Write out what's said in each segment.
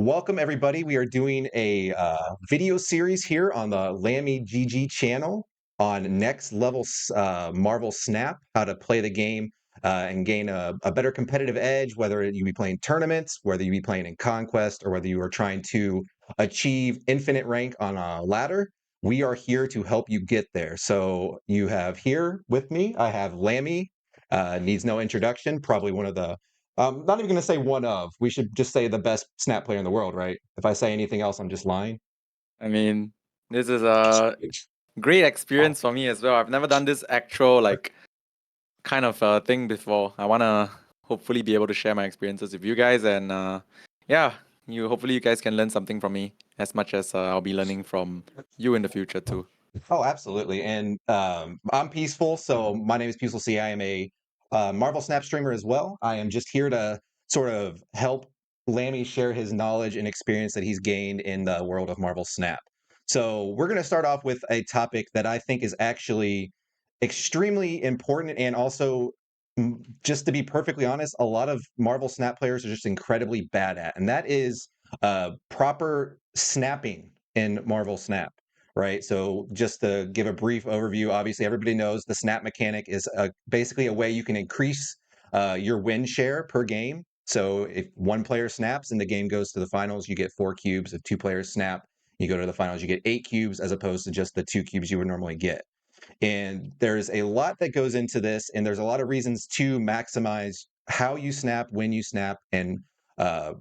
Welcome, everybody. We are doing a video series here on the Lamby GG channel on next level Marvel Snap, how to play the game and gain a better competitive edge, whether you be playing tournaments, whether you be playing in Conquest, or whether you are trying to achieve infinite rank on a ladder. We are here to help you get there. So you have here with me, I have Lamby, needs no introduction, probably one of the not even going to say one of. We should just say the best Snap player in the world, right? If I say anything else, I'm just lying. I mean, this is a great experience for me as well. I've never done this actual kind of thing before. I wanna hopefully be able to share my experiences with you guys, and yeah, hopefully you guys can learn something from me as much as I'll be learning from you in the future too. Oh, absolutely. And I'm Peaceful. So my name is PeacefulSea. I am a Marvel Snap streamer as well. I am just here to sort of help Lammy share his knowledge and experience that he's gained in the world of Marvel Snap. So we're going to start off with a topic that I think is actually extremely important, and also, just to be perfectly honest, a lot of Marvel Snap players are just incredibly bad at, and that is proper snapping in Marvel Snap. Right. So just to give a brief overview, obviously everybody knows the snap mechanic is basically a way you can increase your win share per game. So if one player snaps and the game goes to the finals, you get 4 cubes. If two players snap, you go to the finals, you get 8 cubes, as opposed to just the 2 cubes you would normally get. And there's a lot that goes into this, and there's a lot of reasons to maximize how you snap, when you snap, and to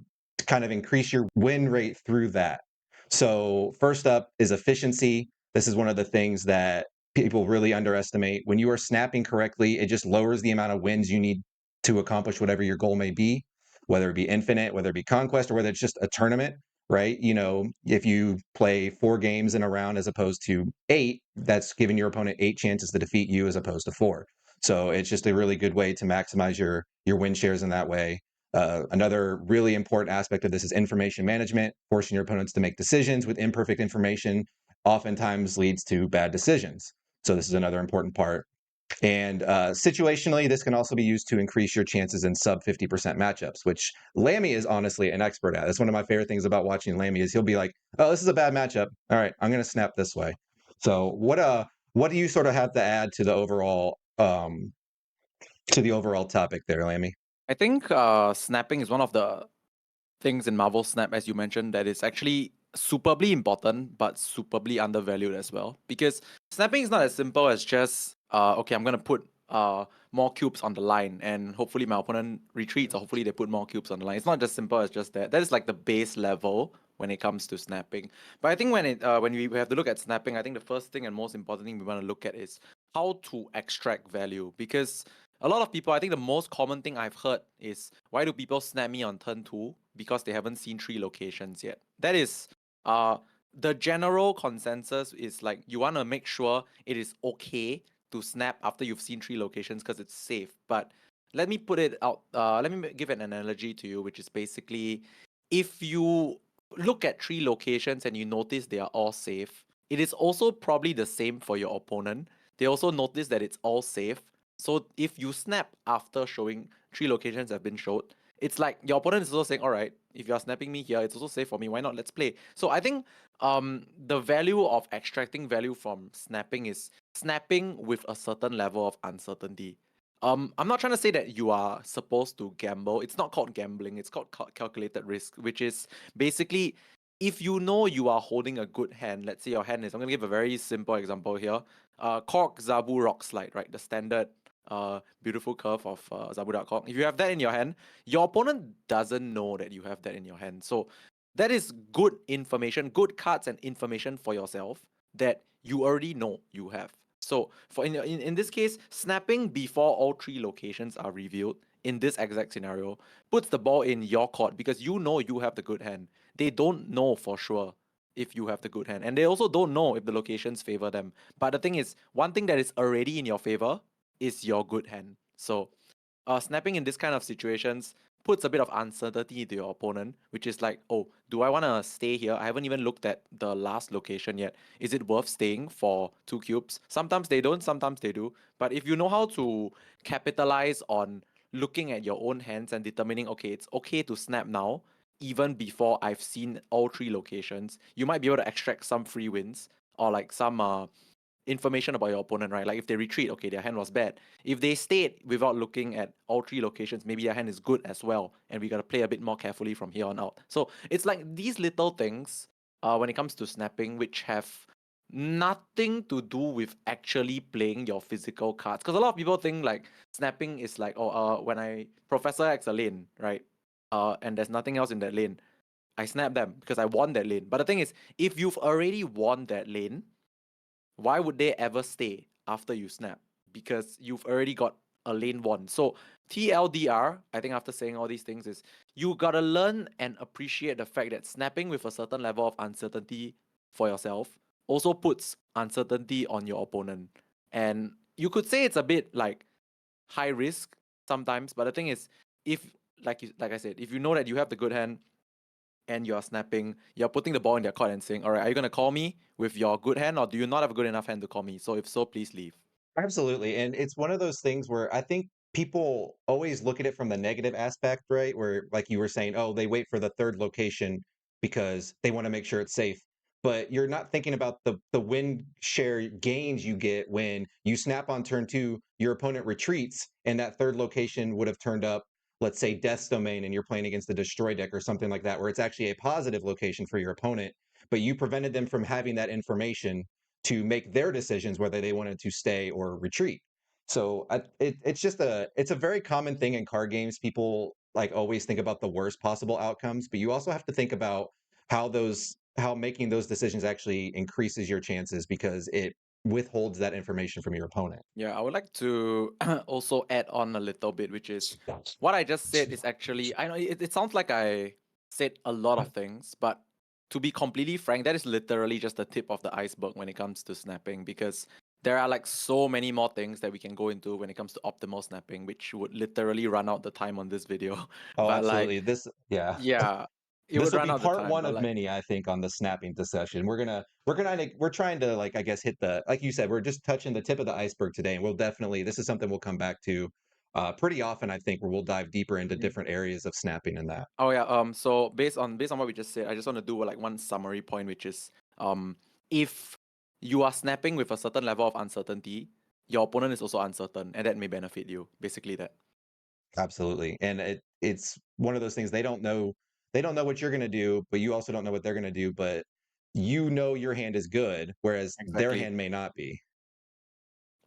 kind of increase your win rate through that. So, first up is efficiency. This is one of the things that people really underestimate. When you are snapping correctly, it just lowers the amount of wins you need to accomplish whatever your goal may be, whether it be infinite, whether it be conquest, or whether it's just a tournament, right? You know, if you play 4 games in a round as opposed to 8, that's giving your opponent 8 chances to defeat you as opposed to 4. So it's just a really good way to maximize your win shares in that way. Another really important aspect of this is information management. Forcing your opponents to make decisions with imperfect information oftentimes leads to bad decisions. So this is another important part. And situationally, this can also be used to increase your chances in sub 50% matchups, which Lammy is honestly an expert at. That's one of my favorite things about watching Lammy is he'll be like, "Oh, this is a bad matchup. All right, I'm going to snap this way." So what do you sort of have to add to the overall topic there, Lammy? I think snapping is one of the things in Marvel Snap, as you mentioned, that is actually superbly important but superbly undervalued as well. Because snapping is not as simple as just okay, I'm gonna put more cubes on the line and hopefully my opponent retreats, or hopefully they put more cubes on the line. It's not just simple as just that. That is like the base level when it comes to snapping. But I think when we have to look at snapping, I think the first thing and most important thing we want to look at is how to extract value. Because a lot of people, I think the most common thing I've heard is, why do people snap me on turn 2? Because they haven't seen 3 locations yet. That is the general consensus is like, you want to make sure it is okay to snap after you've seen 3 locations because it's safe. But let me put it out, let me give an analogy to you, which is basically, if you look at 3 locations and you notice they are all safe, it is also probably the same for your opponent. They also notice that it's all safe. So if you snap after showing 3 locations have been showed, it's like your opponent is also saying, all right, if you're snapping me here, it's also safe for me. Why not? Let's play. So I think the value of extracting value from snapping is snapping with a certain level of uncertainty. I'm not trying to say that you are supposed to gamble. It's not called gambling. It's called calculated risk, which is basically, if you know you are holding a good hand. Let's say your hand is, I'm going to give a very simple example here. Cork, Zabu, Rock Slide, right? The standard beautiful curve of Zabudak. If you have that in your hand, your opponent doesn't know that you have that in your hand. So that is good information, good cards and information for yourself that you already know you have. So for in this case, snapping before all 3 locations are revealed in this exact scenario puts the ball in your court, because you know you have the good hand. They don't know for sure if you have the good hand, and they also don't know if the locations favor them. But the thing is, one thing that is already in your favor is your good hand. So snapping in this kind of situations puts a bit of uncertainty to your opponent, which is like, oh, do I want to stay here? I haven't even looked at the last location yet. Is it worth staying for 2 cubes? Sometimes they don't, sometimes they do. But if you know how to capitalize on looking at your own hands and determining, okay, it's okay to snap now, even before I've seen all 3 locations, you might be able to extract some free wins or like some information about your opponent, right? Like if they retreat, okay, their hand was bad. If they stayed without looking at all 3 locations, maybe their hand is good as well, and we gotta play a bit more carefully from here on out. So it's like these little things when it comes to snapping, which have nothing to do with actually playing your physical cards. Because a lot of people think like snapping is like, when I Professor X a lane, right? And there's nothing else in that lane, I snap them because I won that lane. But the thing is, if you've already won that lane, why would they ever stay after you snap? Because you've already got a lane won. So TLDR, I think after saying all these things, is you gotta learn and appreciate the fact that snapping with a certain level of uncertainty for yourself also puts uncertainty on your opponent. And you could say it's a bit like high risk sometimes, but the thing is, if like I said, if you know that you have the good hand and you're snapping, you're putting the ball in their court and saying, all right, are you going to call me with your good hand, or do you not have a good enough hand to call me? So if so, please leave. Absolutely. And it's one of those things where I think people always look at it from the negative aspect, right? Where, like you were saying, oh, they wait for the third location because they want to make sure it's safe. But you're not thinking about the win share gains you get when you snap on turn 2, your opponent retreats, and that third location would have turned up, let's say, Death's Domain, and you're playing against the Destroy deck or something like that, where it's actually a positive location for your opponent, but you prevented them from having that information to make their decisions whether they wanted to stay or retreat. So it's a very common thing in card games. People like always think about the worst possible outcomes, but you also have to think about how making those decisions actually increases your chances because it withholds that information from your opponent. Yeah, I would like to also add on a little bit, which is what I just said is actually, I know it sounds like I said a lot of things, but to be completely frank, that is literally just the tip of the iceberg when it comes to snapping, because there are like so many more things that we can go into when it comes to optimal snapping, which would literally run out the time on this video. Oh, But like, absolutely. Yeah. yeah, it This would will run be out the part time. one But of like, many, I think, on the snapping discussion. We're trying to like I guess hit the like you said, we're just touching the tip of the iceberg today, and we'll definitely this is something we'll come back to pretty often, I think, where we'll dive deeper into mhm. different areas of snapping and that. Oh yeah. So based on what we just said, I just want to do like one summary point, which is if you are snapping with a certain level of uncertainty, your opponent is also uncertain, and that may benefit you. Basically, that. Absolutely. And it's one of those things they don't know what you're gonna do, but you also don't know what they're gonna do, but you know your hand is good, whereas their Exactly. hand may not be.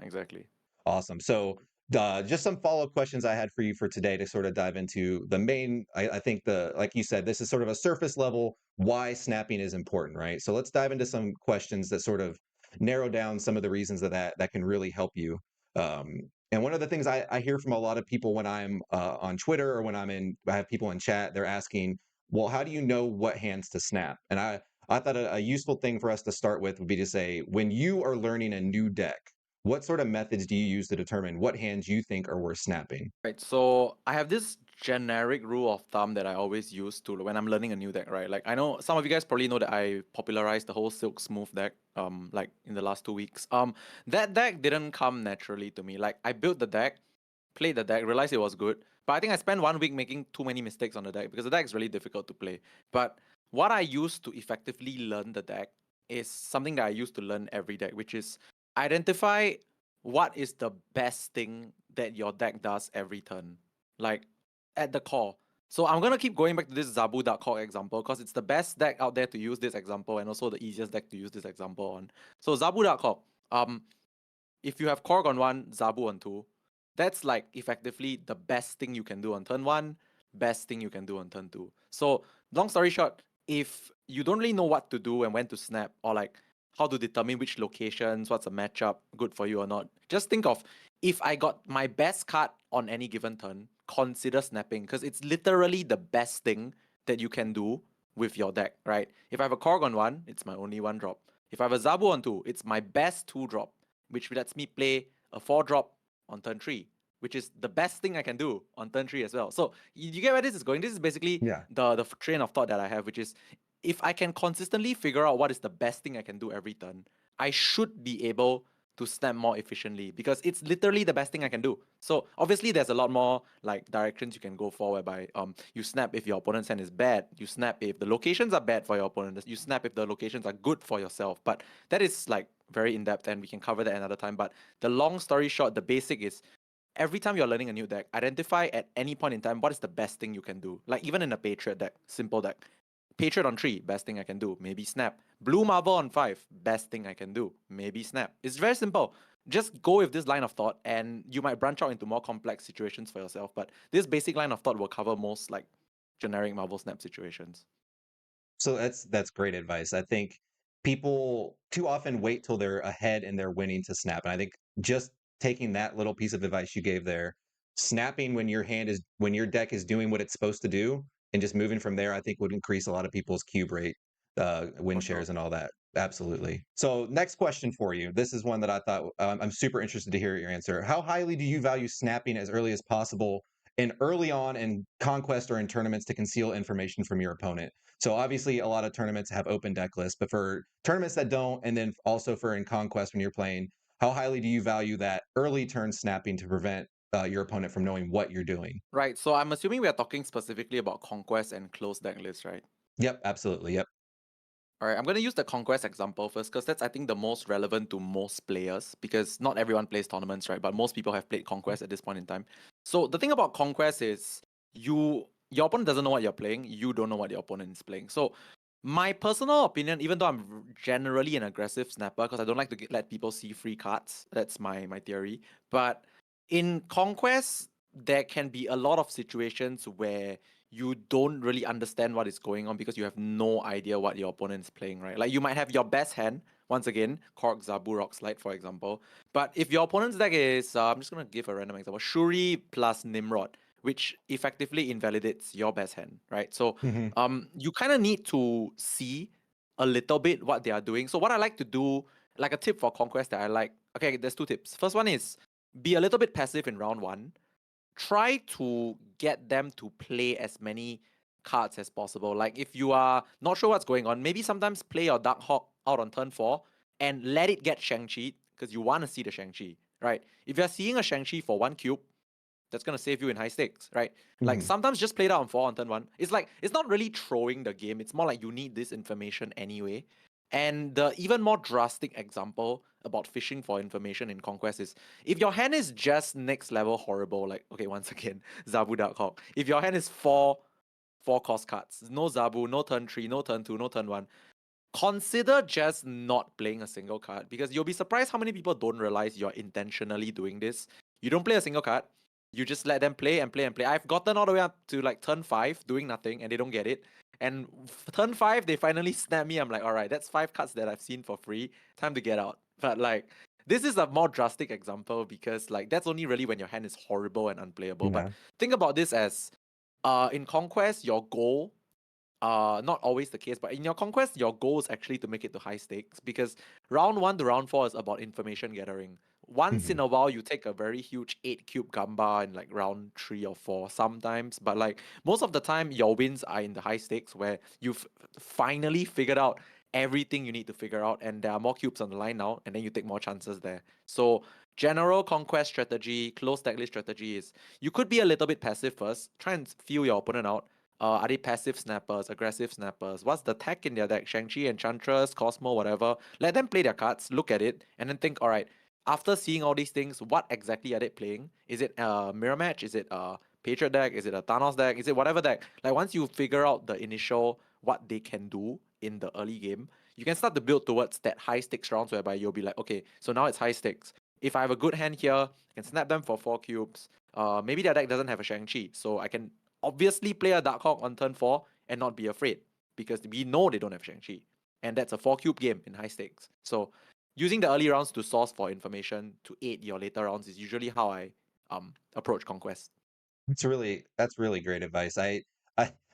Exactly. Awesome. So, just some follow-up questions I had for you for today to sort of dive into the main. I think like you said, this is sort of a surface level why snapping is important, right? So let's dive into some questions that sort of narrow down some of the reasons that can really help you. And one of the things I hear from a lot of people when I'm on Twitter or when I have people in chat, they're asking, well, how do you know what hands to snap? And I thought a useful thing for us to start with would be to say, when you are learning a new deck, what sort of methods do you use to determine what hands you think are worth snapping? Right. So I have this generic rule of thumb that I always use to when I'm learning a new deck, right? Like I know some of you guys probably know that I popularized the whole Silk Smooth deck, like in the last 2 weeks. That deck didn't come naturally to me. Like I built the deck, played the deck, realized it was good, but I think I spent 1 week making too many mistakes on the deck because the deck is really difficult to play. But what I used to effectively learn the deck is something that I used to learn every deck, which is identify what is the best thing that your deck does every turn, like at the core. So I'm gonna keep going back to this Zabu Dark Hawk example because it's the best deck out there to use this example and also the easiest deck to use this example on. So Zabu Dark Hawk, if you have Korg on 1, Zabu on 2, that's like effectively the best thing you can do on turn 1, best thing you can do on turn 2. So long story short, if you don't really know what to do and when to snap, or like how to determine which locations, what's a matchup good for you or not, just think of, if I got my best card on any given turn, consider snapping, because it's literally the best thing that you can do with your deck, right? If I have a Korg on 1, it's my only 1 drop. If I have a Zabu on 2, it's my best 2 drop, which lets me play a 4 drop on turn 3, which is the best thing I can do on turn 3 as well. So you get where this is going? This is basically Yeah. the train of thought that I have, which is, if I can consistently figure out what is the best thing I can do every turn, I should be able to snap more efficiently because it's literally the best thing I can do. So obviously there's a lot more like directions you can go for whereby you snap if your opponent's hand is bad, you snap if the locations are bad for your opponent, you snap if the locations are good for yourself. But that is like very in-depth and we can cover that another time. But the long story short, the basic is every time you're learning a new deck, identify at any point in time what is the best thing you can do. Like even in a Patriot deck, simple deck. Patriot on 3, best thing I can do, maybe snap. Blue Marble on 5, best thing I can do, maybe snap. It's very simple. Just go with this line of thought and you might branch out into more complex situations for yourself. But this basic line of thought will cover most like generic Marble Snap situations. So that's great advice. I think people too often wait till they're ahead and they're winning to snap. And I think just taking that little piece of advice you gave there, snapping when your deck is doing what it's supposed to do, and just moving from there, I think would increase a lot of people's cube rate, win For sure. shares, and all that. Absolutely. So next question for you. This is one that I thought I'm super interested to hear your answer. How highly do you value snapping as early as possible and early on in conquest or in tournaments to conceal information from your opponent? So obviously, a lot of tournaments have open deck lists, but for tournaments that don't, and then also for in conquest when you're playing, how highly do you value that early turn snapping to prevent your opponent from knowing what you're doing? Right. So I'm assuming we are talking specifically about Conquest and closed deck lists, right? Yep, absolutely. Yep. All right, I'm going to use the Conquest example first because that's, I think, the most relevant to most players because not everyone plays tournaments, right? But most people have played Conquest at this point in time. So the thing about Conquest is your opponent doesn't know what you're playing, you don't know what your opponent is playing. So my personal opinion, even though I'm generally an aggressive snapper because I don't like to let people see free cards, that's my theory. But in Conquest, there can be a lot of situations where you don't really understand what is going on because you have no idea what your opponent is playing, right? Like you might have your best hand, once again, Korg, Zabu, Rock Slide, for example. But if your opponent's deck is, I'm just going to give a random example, Shuri plus Nimrod, which effectively invalidates your best hand, right? So Hmm. you kind of need to see a little bit what they are doing. So what I like to do, like a tip for Conquest that I like, okay, there's two tips. First one is be a little bit passive in round one. Try to get them to play as many cards as possible. Like if you are not sure what's going on, maybe sometimes play your Dark Hawk out on turn 4 and let it get Shang-Chi because you want to see the Shang-Chi, right? If you're seeing a Shang-Chi for 1 cube, that's going to save you in high stakes, right? Like Hmm. sometimes just play it out on 4 on turn 1. It's like, it's not really throwing the game. It's more like you need this information anyway. And the even more drastic example about fishing for information in Conquest is if your hand is just next level horrible, like, okay, once again, Zabu Dark Hawk. If your hand is four cost cards, no Zabu, no turn 3, no turn 2, no turn 1, consider just not playing a single card because you'll be surprised how many people don't realize you're intentionally doing this. You don't play a single card. You just let them play and play and play. I've gotten all the way up to like turn 5 doing nothing and they don't get it. And turn 5, they finally snap me. I'm like, all right, that's 5 cards that I've seen for free. Time to get out. But like, this is a more drastic example because like that's only really when your hand is horrible and unplayable. But Yeah. think about this as in Conquest, your goal not always the case, but in your conquest, your goal is actually to make it to high stakes because round 1 to round 4 is about information gathering. Once Hmm. in a while, you take a very huge 8 cube gamba in like round 3 or 4 sometimes, but like most of the time, your wins are in the high stakes where you've finally figured out everything you need to figure out, and there are more cubes on the line now, and then you take more chances there. So, general conquest strategy, close deck list strategy is you could be a little bit passive first, try and feel your opponent out. Are they passive snappers, aggressive snappers? What's the tech in their deck? Shang-Chi, Enchantress, Cosmo, whatever. Let them play their cards, look at it, and then think, all right, after seeing all these things, what exactly are they playing? Is it a mirror match? Is it a Patriot deck? Is it a Thanos deck? Is it whatever deck? Like once you figure out the initial what they can do in the early game, you can start to build towards that high stakes rounds whereby you'll be like, okay, so now it's high stakes. If I have a good hand here, I can snap them for 4 cubes. Maybe their deck doesn't have a Shang-Chi, so I can obviously play a Dark Hawk on turn 4 and not be afraid because we know they don't have Shang-Chi. And that's a 4 cube game in high stakes. So using the early rounds to source for information to aid your later rounds is usually how I approach Conquest. That's really great advice. I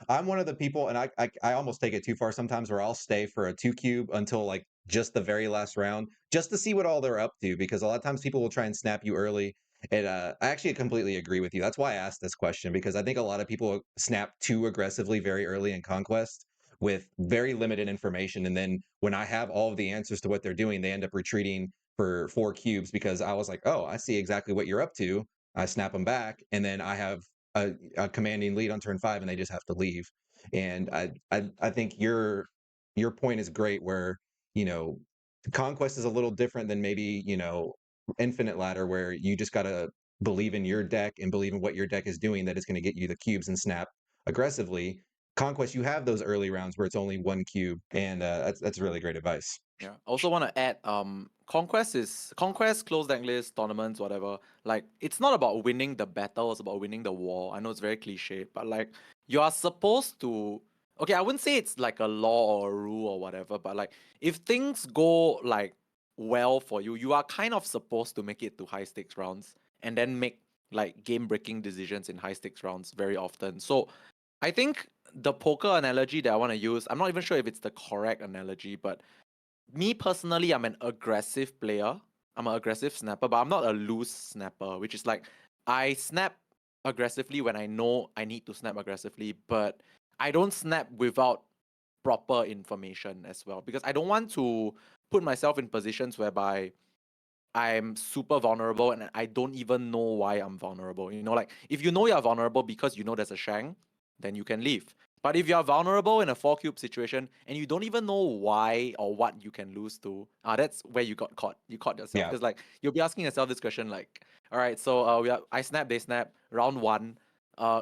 I'm one of the people, and I almost take it too far sometimes, where I'll stay for a 2 cube until like just the very last round, just to see what all they're up to. Because a lot of times people will try and snap you early, and I actually completely agree with you. That's why I asked this question, because I think a lot of people snap too aggressively very early in Conquest with very limited information, and then when I have all of the answers to what they're doing, they end up retreating for 4 cubes because I was like, oh, I see exactly what you're up to. I snap them back, and then I have a commanding lead on turn 5, and they just have to leave. And I think your point is great. Where you know, Conquest is a little different than maybe Infinite Ladder, where you just gotta believe in your deck and believe in what your deck is doing, that it's going to get you the cubes and snap aggressively. Conquest, you have those early rounds where it's only 1 cube, and that's really great advice. Yeah. I also want to add, Conquest, closed deck list, tournaments, whatever. Like, it's not about winning the battle, it's about winning the war. I know it's very cliche, but like, you are supposed to. Okay, I wouldn't say it's like a law or a rule or whatever, but like, if things go like well for you, you are kind of supposed to make it to high stakes rounds and then make like game breaking decisions in high stakes rounds very often. So I think the poker analogy that I want to use, I'm not even sure if it's the correct analogy, but me personally, I'm an aggressive player. I'm an aggressive snapper, but I'm not a loose snapper, which is like I snap aggressively when I know I need to snap aggressively, but I don't snap without proper information as well because I don't want to put myself in positions whereby I'm super vulnerable and I don't even know why I'm vulnerable. Like if you know you're vulnerable because you know there's a shank, then you can leave. But if you're vulnerable in a 4 cube situation and you don't even know why or what you can lose to, that's where you got caught. You caught yourself. Yeah, Because like you'll be asking yourself this question like, all right, so I snap, they snap, round 1.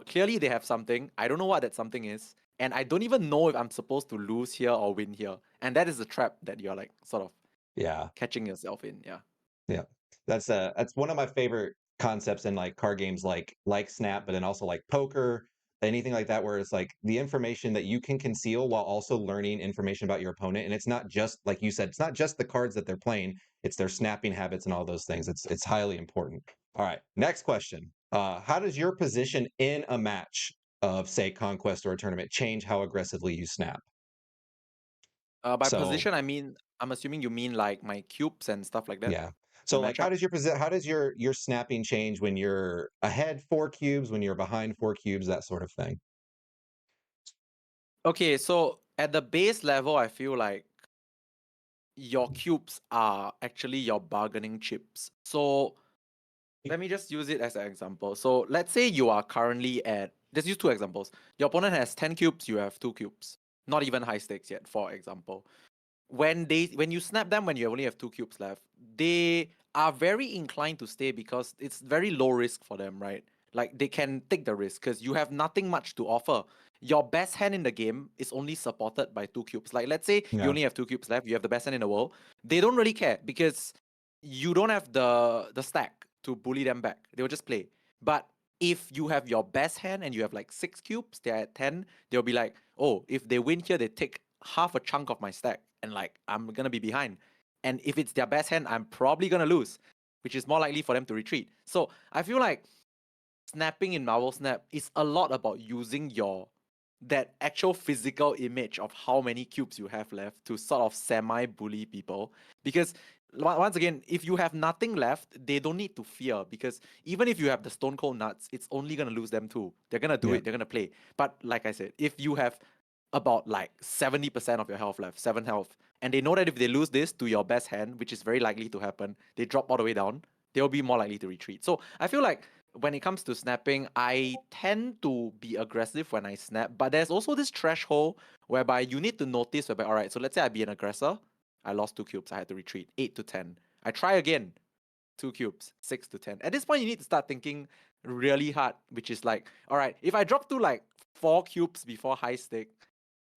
Clearly they have something. I don't know what that something is. And I don't even know if I'm supposed to lose here or win here. And that is a trap that you're like sort of yeah. catching yourself in. Yeah. Yeah, that's one of my favorite concepts in like card games, like Snap, but then also like poker, anything like that, where it's like the information that you can conceal while also learning information about your opponent, and it's not just like you said, it's not just the cards that they're playing, it's their snapping habits and all those things. It's highly important. All right, next question. How does your position in a match of say Conquest or a tournament change how aggressively you snap? By So position, I mean, I'm assuming you mean like my cubes and stuff like that, yeah. the So like matchup. how does your snapping change when you're ahead 4 cubes, when you're behind 4 cubes, that sort of thing? Okay, so at the base level, I feel like your cubes are actually your bargaining chips. So let me just use it as an example. So let's say you are currently at, let's use 2 examples. Your opponent has 10 cubes, you have 2 cubes. Not even high stakes yet, for example. When you snap them when you only have 2 cubes left, they are very inclined to stay because it's very low risk for them, right? Like they can take the risk because you have nothing much to offer. Your best hand in the game is only supported by 2 cubes. Like let's say you Yeah. only have 2 cubes left, you have the best hand in the world. They don't really care because you don't have the stack to bully them back. They will just play. But if you have your best hand and you have like 6 cubes, they're at 10, they'll be like, oh, if they win here, they take half a chunk of my stack and like I'm gonna be behind. And if it's their best hand, I'm probably gonna lose, which is more likely for them to retreat. So I feel like snapping in Marvel Snap is a lot about using that actual physical image of how many cubes you have left to sort of semi-bully people. Because once again, if you have nothing left, they don't need to fear. Because even if you have the Stone Cold Nuts, it's only gonna lose them too. They're gonna do Yeah. it. They're gonna play. But like I said, if you have about like 70% of your health left, 7 health, and they know that if they lose this to your best hand, which is very likely to happen, they drop all the way down, they'll be more likely to retreat. So I feel like when it comes to snapping, I tend to be aggressive when I snap, but there's also this threshold whereby you need to notice whereby, all right, so let's say I be an aggressor, I lost 2 cubes, I had to retreat, 8 to 10. I try again, 2 cubes, 6 to 10. At this point, you need to start thinking really hard, which is like, all right, if I drop to like 4 cubes before high stake,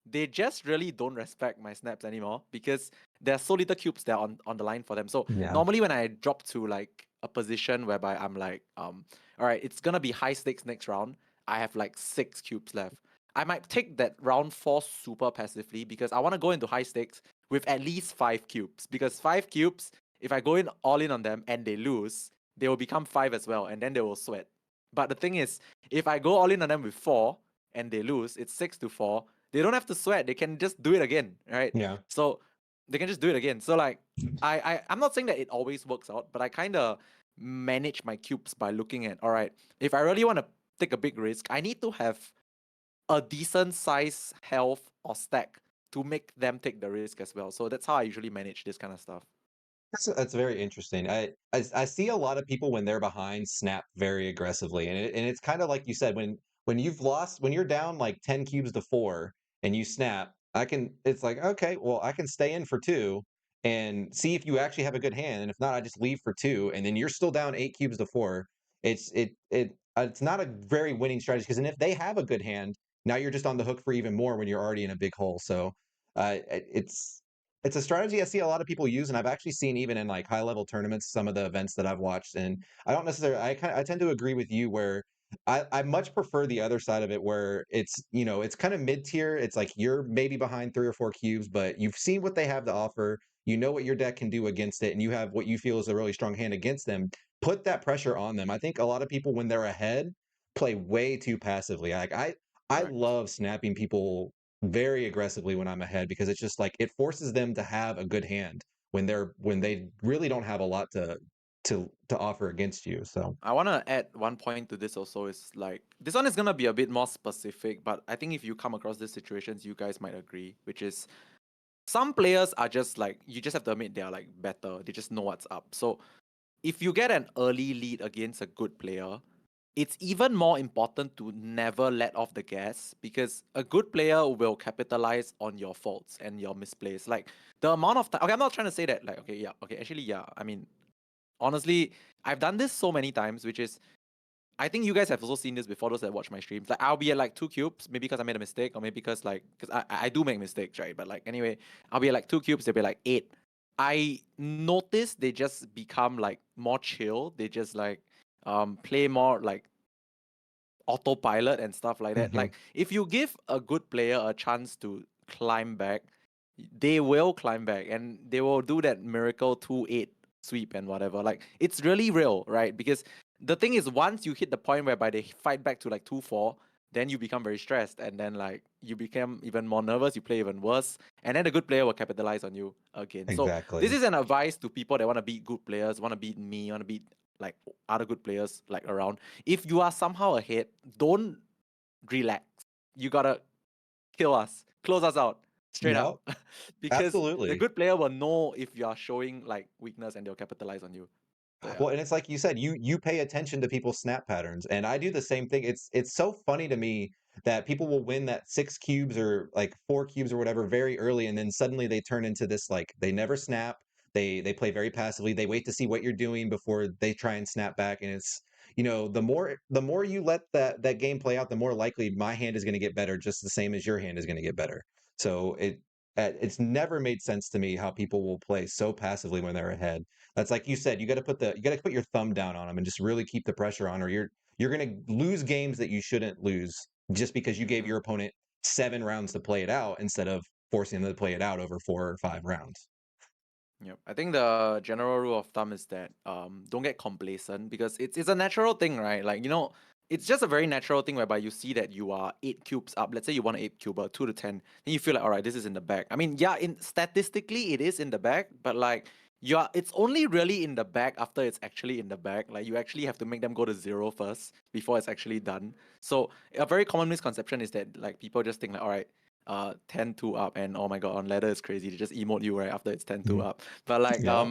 they just really don't respect my snaps anymore because there's so little cubes there on the line for them. So Yeah. normally when I drop to like a position whereby I'm like, all right, it's gonna be high stakes next round. I have like 6 cubes left. I might take that round 4 super passively because I want to go into high stakes with at least 5 cubes. Because 5 cubes, if I go in all in on them and they lose, they will become 5 as well, and then they will sweat. But the thing is, if I go all in on them with 4 and they lose, it's 6 to 4. They don't have to sweat. They can just do it again, right? Yeah. So they can just do it again. So like, I'm not saying that it always works out, but I kind of manage my cubes by looking at, all right, if I really want to take a big risk, I need to have a decent size health or stack to make them take the risk as well. So that's how I usually manage this kind of stuff. That's very interesting. I see a lot of people when they're behind snap very aggressively, and it's kind of like you said when you've lost when you're down like 10 cubes to 4 and you snap. I can it's like okay, well I can stay in for two and see if you actually have a good hand, and if not, I just leave for two, and then you're still down 8 cubes to 4. It's not a very winning strategy because then if they have a good hand, now you're just on the hook for even more when you're already in a big hole. So it's a strategy I see a lot of people use, and I've actually seen even in like high level tournaments, some of the events that I've watched. And I don't necessarily, I tend to agree with you where I much prefer the other side of it, where it's kind of mid tier. It's like you're maybe behind 3 or 4 cubes, but you've seen what they have to offer. You know what your deck can do against it, and you have what you feel is a really strong hand against them. Put that pressure on them. I think a lot of people, when they're ahead, play way too passively. I Correct. love snapping people very aggressively when I'm ahead because it's just like it forces them to have a good hand when they really don't have a lot to offer against you. So I want to add one point to this also is like this one is gonna be a bit more specific, but I think if you come across these situations, you guys might agree, which is some players are just like you just have to admit they are like better. They just know what's up. So if you get an early lead against a good player, it's even more important to never let off the gas because a good player will capitalize on your faults and your misplays. Like the amount of time. Okay, I'm not trying to say that. Like, okay, yeah, okay, actually, yeah. I mean, honestly, I've done this so many times, which is I think you guys have also seen this before. Those that watch my streams, like I'll be at like 2 cubes, maybe because I made a mistake, or maybe because I do make mistakes, right? But like anyway, I'll be at like 2 cubes, they'll be like 8. I notice they just become like more chill. They just like play more like autopilot and stuff like that. mhm, Like if you give a good player a chance to climb back, they will climb back and they will do that miracle 2-8 sweep and whatever. Like it's really real, right? Because the thing is once you hit the point whereby they fight back to like 2-4, then you become very stressed and then like you become even more nervous, you play even worse, and then the good player will capitalize on you again. So this exactly. is an advice to people that want to beat good players, want to beat me, want to beat like other good players like around. If you are somehow ahead, don't relax. You gotta kill us, close us out straight up, No, because the absolutely. good player will know if you are showing like weakness and they'll capitalize on you. So yeah. Well, and it's like you said, you pay attention to people's snap patterns, and I do the same thing. It's so funny to me that people will win that 6 cubes or like 4 cubes or whatever very early, and then suddenly they turn into this like they never snap. They play very passively. They wait to see what you're doing before they try and snap back, and it's the more you let that game play out, the more likely my hand is going to get better, just the same as your hand is going to get better. So it's never made sense to me how people will play so passively when they're ahead. That's like you said, you got to put your thumb down on them and just really keep the pressure on, or you're going to lose games that you shouldn't lose just because you gave Mm-hmm. your opponent 7 rounds to play it out instead of forcing them to play it out over 4 or 5 rounds. Yep. I think the general rule of thumb is that don't get complacent because it's a natural thing, right? Like, it's just a very natural thing whereby you see that you are 8 cubes up. Let's say you want an 8 cuber, 2 to 10, then you feel like, all right, this is in the bag. I mean, yeah, in statistically it is in the bag, but like it's only really in the bag after it's actually in the bag. Like you actually have to make them go to 0 first before it's actually done. So a very common misconception is that like people just think like, all right, 10-2 up, and oh my god, on ladder is crazy. They just emote you right after it's 10-2 Mhm. up. But like Yeah,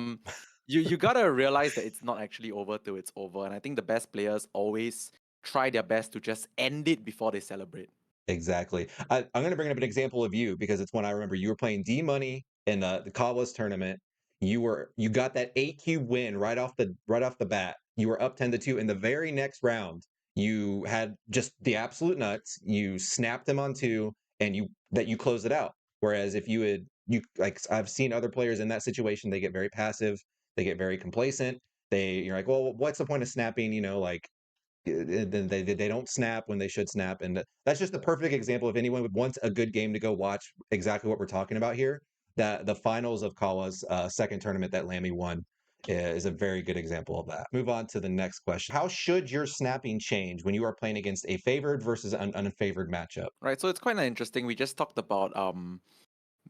you gotta realize that it's not actually over till it's over. And I think the best players always try their best to just end it before they celebrate. exactly. I'm going to bring up an example of you because it's one I remember. You were playing D Money in the Kawas tournament. You got that 8 cube win right off the bat. You were up 10-2 in the very next round. You had just the absolute nuts. You snapped them on two, and you closed it out. Whereas if you had you like I've seen other players in that situation, they get very passive, they get very complacent. You're like, well, what's the point of snapping? Like then they don't snap when they should snap, and that's just the perfect example. If anyone would want a good game to go watch, exactly what we're talking about here, that the finals of Kawa's second tournament that Lammy won is a very good example of that. Move on to the next question. How should your snapping change when you are playing against a favored versus an unfavored matchup? Right. So it's quite interesting. We just talked about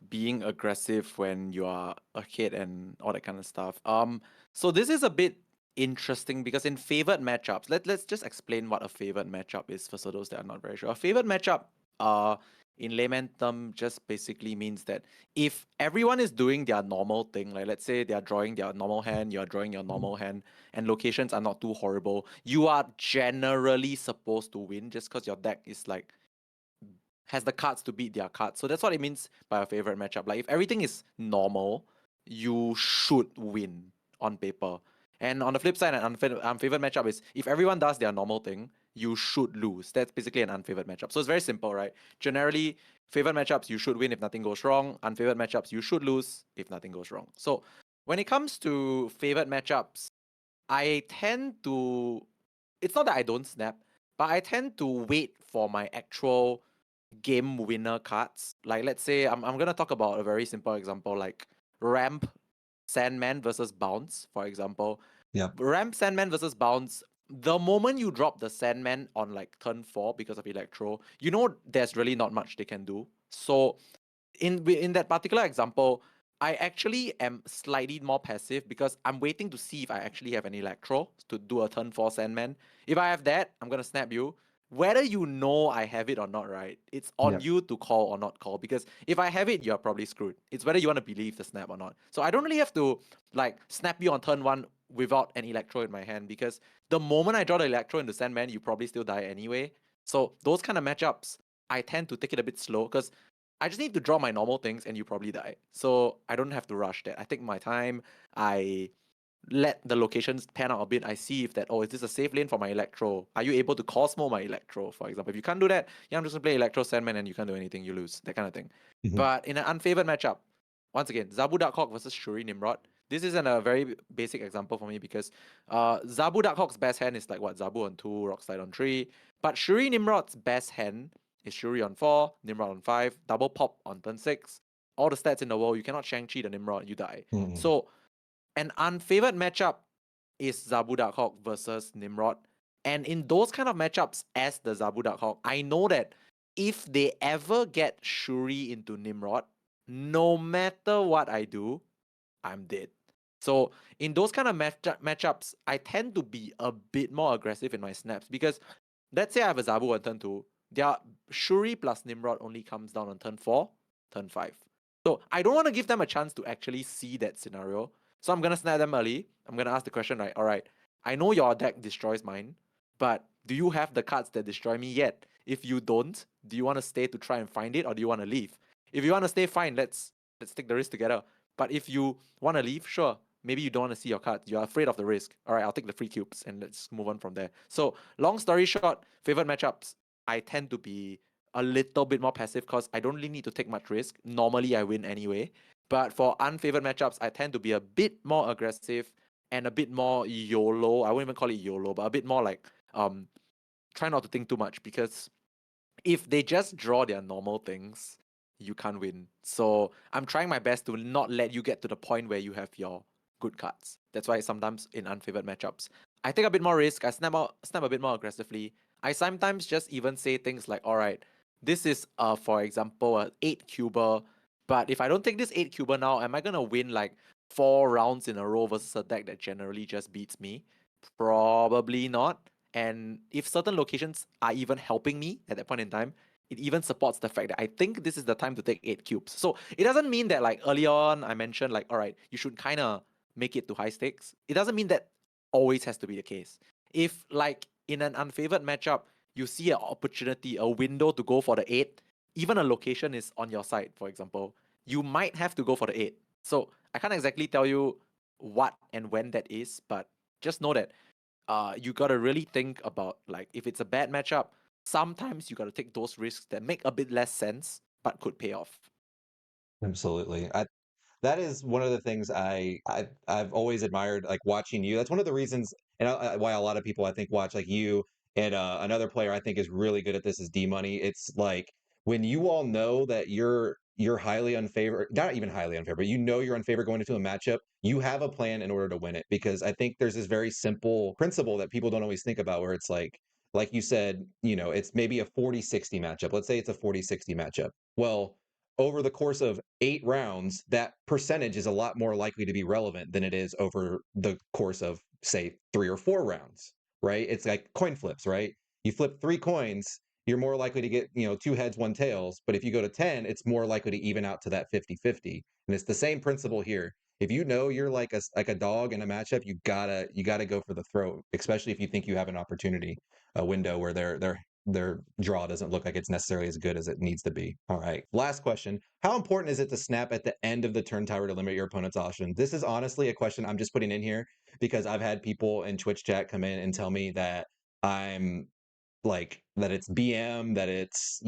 being aggressive when you are a kid and all that kind of stuff. So this is a bit interesting because in favored matchups, let's just explain what a favored matchup is for those that are not very sure. A favored matchup in layman term just basically means that if everyone is doing their normal thing, like let's say they are drawing their normal hand, you're drawing your normal hand, and locations are not too horrible, you are generally supposed to win just because your deck is like has the cards to beat their cards. So that's what it means by a favorite matchup. Like if everything is normal, you should win on paper. And on the flip side, an unfavored matchup is if everyone does their normal thing, you should lose. That's basically an unfavored matchup. So it's very simple, right? Generally, favored matchups, you should win if nothing goes wrong. Unfavored matchups, you should lose if nothing goes wrong. So when it comes to favored matchups, I tend to, it's not that I don't snap, but I tend to wait for my actual game winner cards. Like let's say I'm gonna talk about a very simple example, like ramp Sandman versus Bounce, for example. Yeah. Ramp Sandman versus Bounce. The moment you drop the Sandman on like turn 4 because of Electro, you know there's really not much they can do. So in that particular example, I actually am slightly more passive because I'm waiting to see if I actually have an Electro to do a turn 4 Sandman. If I have that, I'm gonna snap you. Whether you know I have it or not, right? It's on Yeah. you to call or not call, because if I have it, you're probably screwed. It's whether you want to believe the snap or not. So I don't really have to like snap you on turn 1 without an Electro in my hand, because the moment I draw the Electro into Sandman, you probably still die anyway. So those kind of matchups, I tend to take it a bit slow because I just need to draw my normal things and you probably die. So I don't have to rush that. I take my time. I let the locations pan out a bit. I see if that, oh, is this a safe lane for my Electro? Are you able to Cosmo my Electro, for example? If you can't do that, yeah, I'm just gonna play Electro Sandman and you can't do anything, you lose. That kind of thing. Mhm. But in an unfavored matchup, once again, Zabu Darkhawk versus Shuri Nimrod. This isn't a very basic example for me because Zabu Darkhawk's best hand is like what? Zabu on 2, Rockslide on 3. But Shuri Nimrod's best hand is Shuri on 4, Nimrod on 5, double pop on turn 6. All the stats in the world, you cannot Shang-Chi the Nimrod, you die. Mhm. So an unfavored matchup is Zabu Darkhawk versus Nimrod. And in those kind of matchups, as the Zabu Darkhawk, I know that if they ever get Shuri into Nimrod, no matter what I do, I'm dead. So in those kind of matchups, I tend to be a bit more aggressive in my snaps because let's say I have a Zabu on turn 2, their Shuri plus Nimrod only comes down on turn 4, turn 5. So I don't want to give them a chance to actually see that scenario. So I'm gonna snap them early. I'm gonna ask the question, right? All right, I know your deck destroys mine, but do you have the cards that destroy me yet? If you don't, do you want to stay to try and find it, or do you want to leave? If you want to stay, fine. Let's take the risk together. But if you want to leave, sure. Maybe you don't want to see your cards. You're afraid of the risk. All right, I'll take the free cubes and let's move on from there. So long story short, favorite matchups, I tend to be a little bit more passive because I don't really need to take much risk. Normally, I win anyway. But for unfavored matchups, I tend to be a bit more aggressive and a bit more YOLO. I won't even call it YOLO, but a bit more like try not to think too much, because if they just draw their normal things, you can't win. So I'm trying my best to not let you get to the point where you have your good cards. That's why sometimes in unfavored matchups, I take a bit more risk. I snap a bit more aggressively. I sometimes just even say things like, all right, this is for example, a 8 cuber. But if I don't take this 8 cuber now, am I gonna win like 4 rounds in a row versus a deck that generally just beats me? Probably not. And if certain locations are even helping me at that point in time, it even supports the fact that I think this is the time to take 8 cubes. So it doesn't mean that like early on I mentioned like, all right, you should kind of make it to high stakes. It doesn't mean that always has to be the case. If like in an unfavored matchup, you see an opportunity, a window to go for the 8, even a location is on your side, for example, you might have to go for the 8. So I can't exactly tell you what and when that is, but just know that you gotta really think about like if it's a bad matchup, sometimes you gotta take those risks that make a bit less sense but could pay off. Absolutely. That is one of the things I've always admired, like watching you. That's one of the reasons, and why a lot of people I think watch like you and another player I think is really good at this is D Money. It's like when you all know that you're highly unfavored, not even highly unfavored, but you know you're unfavored going into a matchup. You have a plan in order to win it, because I think there's this very simple principle that people don't always think about, where it's like you said, it's maybe a 40-60 matchup. Let's say it's a 40-60 matchup. Well, over the course of 8 rounds, that percentage is a lot more likely to be relevant than it is over the course of, say, 3 or 4 rounds, right? It's like coin flips, right? You flip 3 coins, you're more likely to get, two heads, one tails. But if you go to 10, it's more likely to even out to that 50-50. And it's the same principle here. If you know you're like a dog in a matchup, you gotta go for the throw, especially if you think you have an opportunity, a window where their draw doesn't look like it's necessarily as good as it needs to be. All right. Last question. How important is it to snap at the end of the turn timer to limit your opponent's option? This is honestly a question I'm just putting in here because I've had people in Twitch chat come in and tell me that I'm like that it's BM, that it's,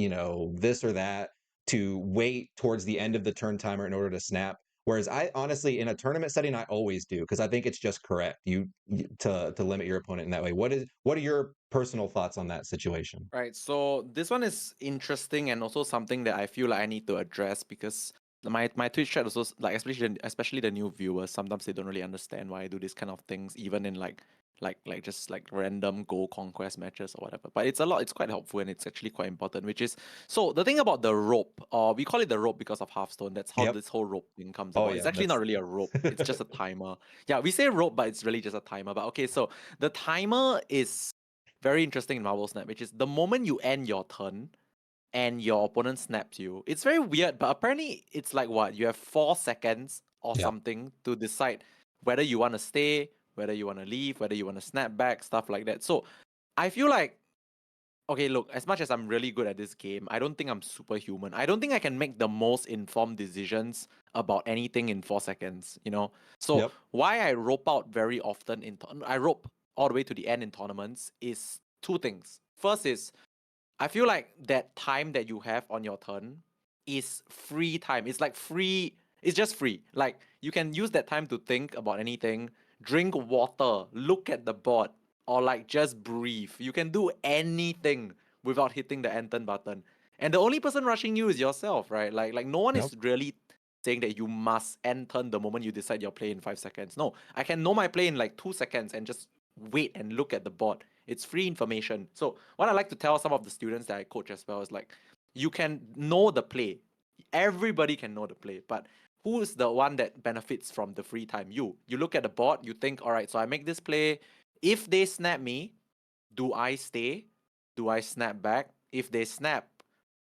this or that, to wait towards the end of the turn timer in order to snap. Whereas I honestly, in a tournament setting, I always do because I think it's just correct to limit your opponent in that way. What are your personal thoughts on that situation? Right. So this one is interesting and also something that I feel like I need to address because my Twitch chat also like especially the new viewers, sometimes they don't really understand why I do these kind of things, even in like just like random Go Conquest matches or whatever. But it's quite helpful and it's actually quite important, which is so the thing about the rope, we call it the rope because of Hearthstone. That's how Yep. this whole rope thing comes Oh about. It's yeah, actually not really a rope, it's just a timer. Yeah, we say rope, but it's really just a timer. But okay, so the timer is very interesting in Marvel Snap, which is the moment you end your turn and your opponent snaps you. It's very weird, but apparently it's like what? You have 4 seconds or yeah, something to decide whether you want to stay, whether you want to leave, whether you want to snap back, stuff like that. So I feel like, okay, look, as much as I'm really good at this game, I don't think I'm superhuman. I don't think I can make the most informed decisions about anything in 4 seconds, you know? So yep, why I rope out very often I rope all the way to the end in tournaments is two things. First is I feel like that time that you have on your turn is free time. It's like free, it's just free. Like you can use that time to think about anything, drink water, look at the board, or like just breathe. You can do anything without hitting the end turn button. And the only person rushing you is yourself, right? Like no one yep, is really saying that you must end turn the moment you decide your play in 5 seconds. No, I can know my play in like 2 seconds and just wait and look at the board. It's free information. So what I like to tell some of the students that I coach as well is like, you can know the play. Everybody can know the play, but who is the one that benefits from the free time? You look at the board, you think, all right, so I make this play. If they snap me, do I stay? Do I snap back? If they snap,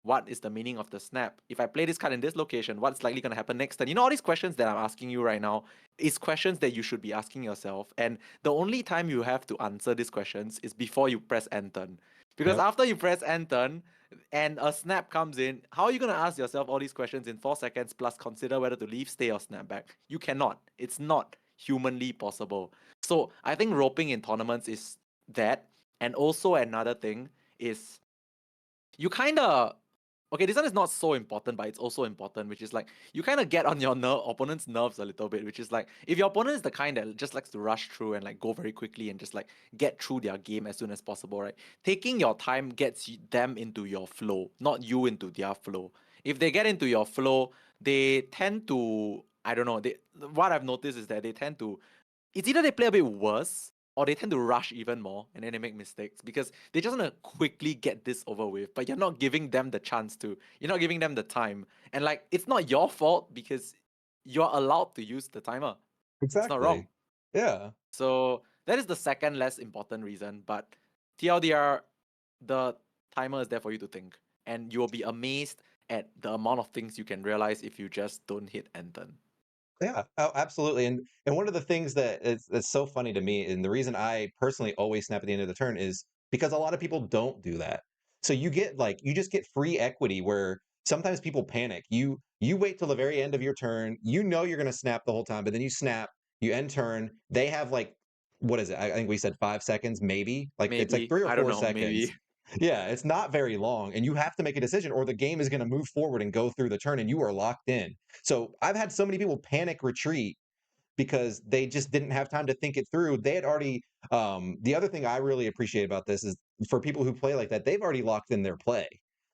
what is the meaning of the snap? If I play this card in this location, what's likely going to happen next turn? You know, all these questions that I'm asking you right now is questions that you should be asking yourself. And the only time you have to answer these questions is before you press end turn. Because yep. after you press end turn and a snap comes in, how are you going to ask yourself all these questions in 4 seconds plus consider whether to leave, stay, or snap back? You cannot. It's not humanly possible. So I think roping in tournaments is that. And also another thing is you kind of okay, this one is not so important, but it's also important, which is like you kind of get on your opponent's nerves a little bit, which is like if your opponent is the kind that just likes to rush through and like go very quickly and just like get through their game as soon as possible, right? Taking your time gets them into your flow, not you into their flow. If they get into your flow, they tend to, I don't know, what I've noticed is that they tend to, it's either they play a bit worse or they tend to rush even more and then they make mistakes because they just want to quickly get this over with, but you're not giving them the chance to, you're not giving them the time. And like, it's not your fault because you're allowed to use the timer. It's not wrong. Exactly. Yeah. So that is the second less important reason, but TLDR, the timer is there for you to think and you'll be amazed at the amount of things you can realize if you just don't hit end turn. Yeah, oh, absolutely. And one of the things that's so funny to me, and the reason I personally always snap at the end of the turn is because a lot of people don't do that. So you just get free equity where sometimes people panic. You wait till the very end of your turn, you know you're gonna snap the whole time, but then you snap, you end turn, they have like what is it? I think we said 5 seconds, maybe. Like it's like Maybe, 3 or I don't 4 know, seconds. maybe. Yeah, it's not very long, and you have to make a decision, or the game is going to move forward and go through the turn, and you are locked in. So I've had so many people panic retreat because they just didn't have time to think it through. They had already. The other thing I really appreciate about this is for people who play like that, they've already locked in their play.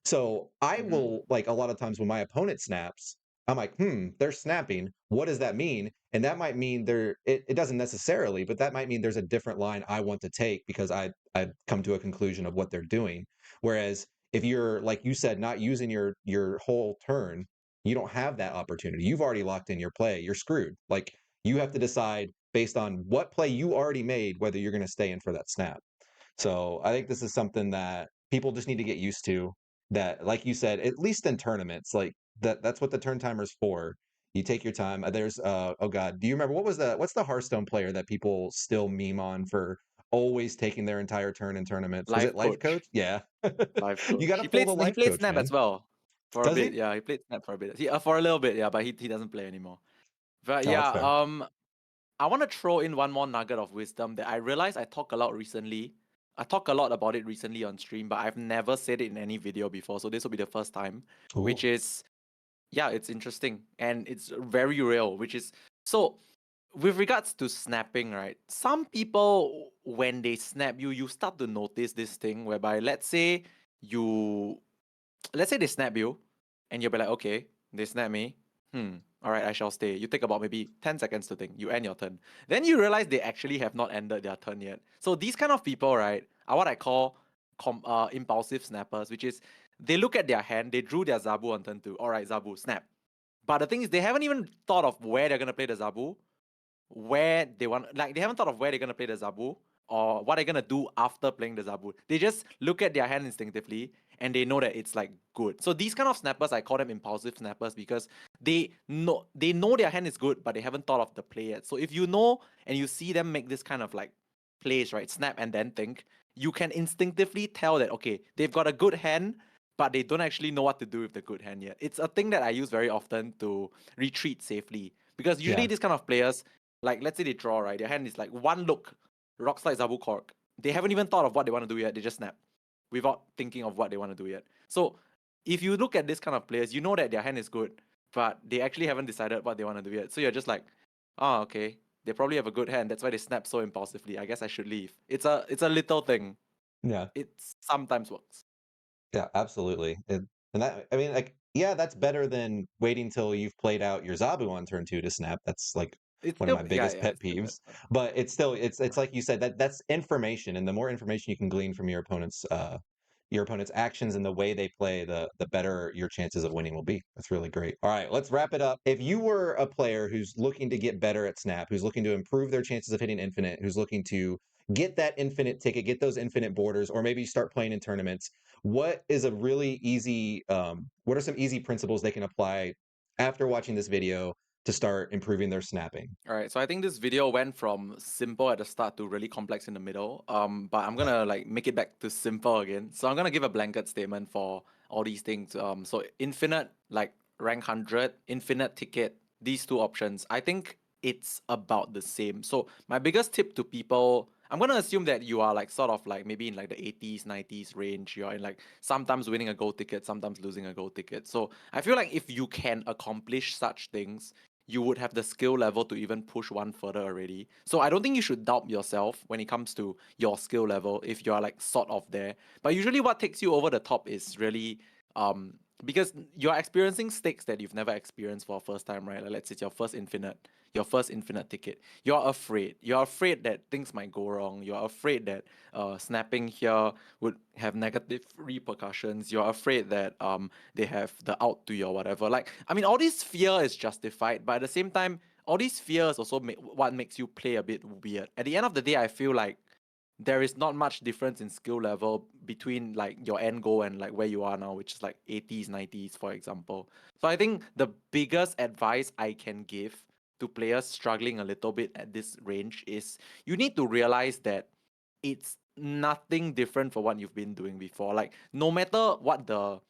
So I Mm-hmm. will like a lot of times when my opponent snaps, I'm like, they're snapping. What does that mean? And that might mean it doesn't necessarily, but that might mean there's a different line I want to take because I've come to a conclusion of what they're doing. Whereas if you're like you said, not using your whole turn, you don't have that opportunity. You've already locked in your play. You're screwed. Like you have to decide based on what play you already made whether you're going to stay in for that snap. So I think this is something that people just need to get used to that. Like you said, at least in tournaments, like that's what the turn timer's for. You take your time. There's oh god, do you remember what's the Hearthstone player that people still meme on for always taking their entire turn in tournaments? Was it Life Life coach. Coach? Yeah. Life You coach. got to pull the He Life played Coach, Snap man. as well for a Does bit. he? Yeah, he played Snap for a bit. For a little bit, yeah, but he doesn't play anymore. But Oh, yeah, that's fair. I want to throw in one more nugget of wisdom that I realized I talk a lot recently. I talk a lot about it recently on stream, but I've never said it in any video before. So this will be the first time, which Ooh. is, yeah, it's interesting and it's very real, which is so with regards to snapping, right? Some people, when they snap you, you start to notice this thing whereby, you, let's say they snap you, and you'll be like, okay, they snap me. All right, I shall stay. You take about maybe 10 seconds to think. You end your turn. Then you realize they actually have not ended their turn yet. So these kind of people, right, are what I call impulsive snappers, which is they look at their hand, they drew their Zabu on turn 2. All right, Zabu, snap. But the thing is, they haven't even thought of where they're going to play the Zabu, they haven't thought of where they're gonna play the Zabu or what they're gonna do after playing the Zabu. They just look at their hand instinctively and they know that it's like good. So these kind of snappers, I call them impulsive snappers because they know their hand is good, but they haven't thought of the play yet. So if you know and you see them make this kind of like plays, right, snap and then think, you can instinctively tell that okay, they've got a good hand, but they don't actually know what to do with the good hand yet. It's a thing that I use very often to retreat safely. Because usually Yeah. these kind of players, like let's say they draw, right? Their hand is like one look, rock slide Zabu Cork. They haven't even thought of what they want to do yet. They just snap without thinking of what they want to do yet. So if you look at this kind of players, you know that their hand is good, but they actually haven't decided what they want to do yet. So you're just like, oh, okay. They probably have a good hand. That's why they snap so impulsively. I guess I should leave. It's a little thing. Yeah. It sometimes works. Yeah, absolutely. And that, I mean, like, yeah, that's better than waiting till you've played out your Zabu on turn 2 to snap. That's like It's one of still my yeah, biggest yeah, pet it's still peeves. better. But it's still it's like you said, that's information, and the more information you can glean from your opponent's actions and the way they play, the better your chances of winning will be. That's really great. All right, let's wrap it up. If you were a player who's looking to get better at Snap, who's looking to improve their chances of hitting infinite, who's looking to get that infinite ticket, get those infinite borders, or maybe start playing in tournaments, what is a really easy what are some easy principles they can apply after watching this video to start improving their snapping? All right, so I think this video went from simple at the start to really complex in the middle. But I'm gonna like make it back to simple again. So I'm gonna give a blanket statement for all these things. So infinite, like rank 100, infinite ticket, these two options. I think it's about the same. So my biggest tip to people, I'm gonna assume that you are like sort of like maybe in like the 80s, 90s range. You're in like sometimes winning a gold ticket, sometimes losing a gold ticket. So I feel like if you can accomplish such things, you would have the skill level to even push one further already. So I don't think you should doubt yourself when it comes to your skill level if you are like sort of there. But usually what takes you over the top is really because you're experiencing stakes that you've never experienced for a first time, right? Like let's say it's your first infinite ticket. You're afraid. You're afraid that things might go wrong. You're afraid that snapping here would have negative repercussions. You're afraid that they have the out to your whatever. Like, I mean, all this fear is justified, but at the same time, all these fears also make what makes you play a bit weird. At the end of the day, I feel like there is not much difference in skill level between like your end goal and like where you are now, which is like 80s, 90s, for example. So I think the biggest advice I can give to players struggling a little bit at this range is you need to realize that it's nothing different from what you've been doing before. Like no matter what the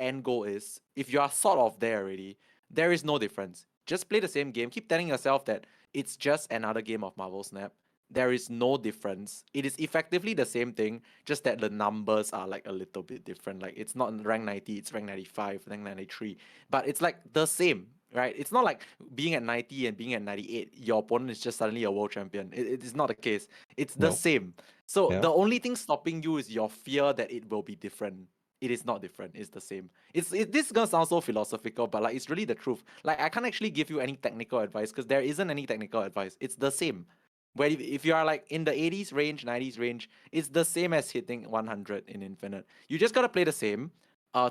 end goal is, if you are sort of there already, there is no difference. Just play the same game. Keep telling yourself that it's just another game of Marvel Snap. There is no difference. It is effectively the same thing, just that the numbers are like a little bit different. Like it's not rank 90, it's rank 95, rank 93. But it's like the same, right? It's not like being at 90 and being at 98, your opponent is just suddenly a world champion. It is not the case. It's the No. same. So Yeah. the only thing stopping you is your fear that it will be different. It is not different. It's the same. This is gonna sound so philosophical, but like it's really the truth. Like I can't actually give you any technical advice because there isn't any technical advice. It's the same. Where if you are like in the 80s range, 90s range, it's the same as hitting 100 in Infinite. You just gotta play the same,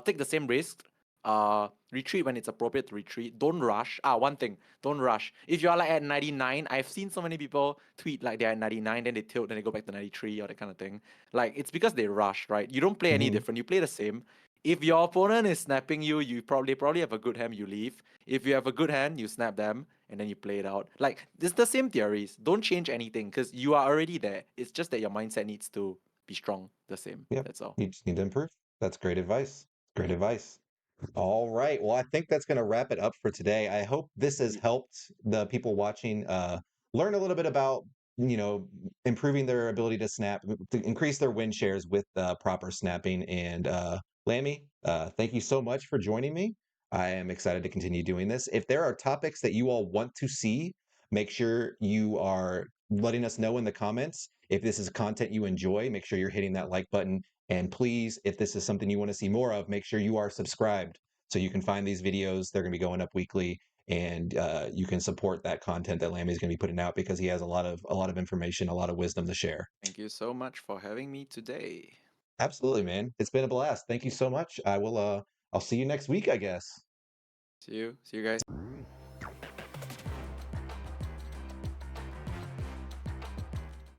take the same risk, Retreat when it's appropriate to retreat. Don't rush. One thing, don't rush. If you're like at 99, I've seen so many people tweet like they're at 99, then they tilt, then they go back to 93 or that kind of thing. Like it's because they rush, right? You don't play any different. You play the same. If your opponent is snapping you, you probably have a good hand, you leave. If you have a good hand, you snap them and then you play it out. Like it's the same theories. Don't change anything because you are already there. It's just that your mindset needs to be strong, the same. Yep. That's all. You just need to improve. That's great advice. Great advice. All right. Well, I think that's going to wrap it up for today. I hope this has helped the people watching learn a little bit about, improving their ability to snap, to increase their win shares with proper snapping. And Lammy, thank you so much for joining me. I am excited to continue doing this. If there are topics that you all want to see, make sure you are letting us know in the comments. If this is content you enjoy, make sure you're hitting that like button. And please, if this is something you want to see more of, make sure you are subscribed so you can find these videos. They're going to be going up weekly, and you can support that content that Lamby is going to be putting out because he has a lot of information, a lot of wisdom to share. Thank you so much for having me today. Absolutely, man. It's been a blast. Thank you so much. I'll see you next week, I guess. See you guys.